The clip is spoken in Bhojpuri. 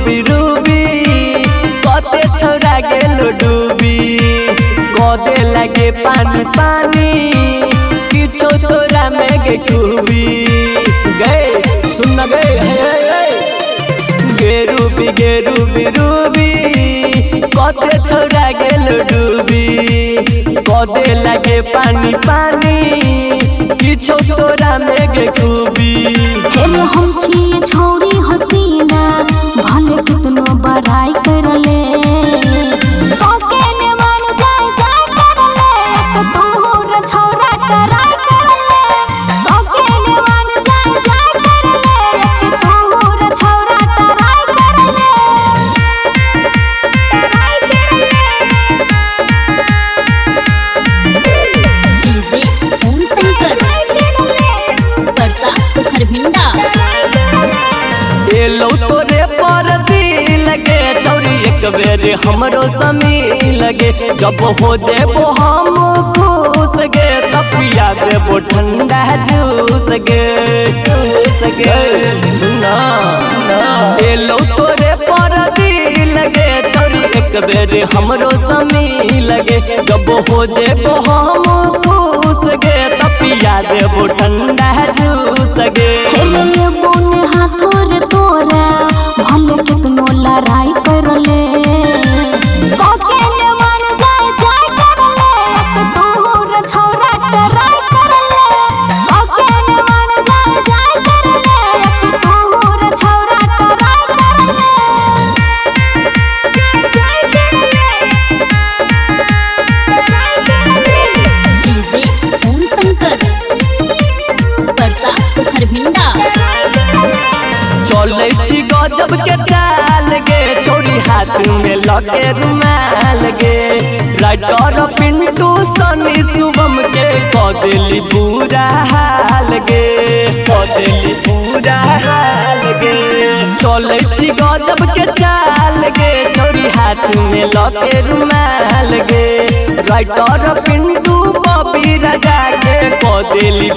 रूबी रूबी कते छोड़ा गेलो डूबी कदे लगे पानी पानी किछो तोरा में गे खूबी गए सुन गए गे रूबी रूबी कते छोड़ा गेलो डूबी कदे लगे पानी पानी किछो तोरा में गे खूबी हेलो हम छिए छोरी हसीना भले कितनो बड़ाई कर ले ओके ने मान जाए जाए कर ले तो तू रे छोरा टराई कर ले ओके ने मान जाए जाए कर ले तो तू रे छोरा टराई कर ले डीजे ओम शंकर परसा खरभिंडा एलो तोरे पर दिल लगे चौरी एक बेर हमरो समी लगे जब हो जेबो हम खुश गे तब पिया देबो ठंडा जूस गे सुना एलो तोरे पर दिल लगे चौरी एक बेर हमरो समी लगे जब हो जेबो हम खुश गे तब पिया देबो ठंडा जूस गे हेलो बोने हाथों रे तोरा भले कितनो लड़ाई कर ले ओके ने मान जाए जाए कर ले तो तू रे छोरा टराई कर ले ओके ने मान जाए जाए कर ले तो तू रे छोरा टराई कर ले जाए कर ले डीजे ओम शंकर परसा खरभिंडा चले छी गजब के चाल गे चोरी हाथ में लगे रुमाल गे राइटर पिंटू सनी शुभम के कदेली बुरा हाल गे कदेली बुरा हाल गे चले छी गजब के चाल गे चोरी हाथ में लगे रुमाल गे राइटर पिंटू बबी राजा के कदेली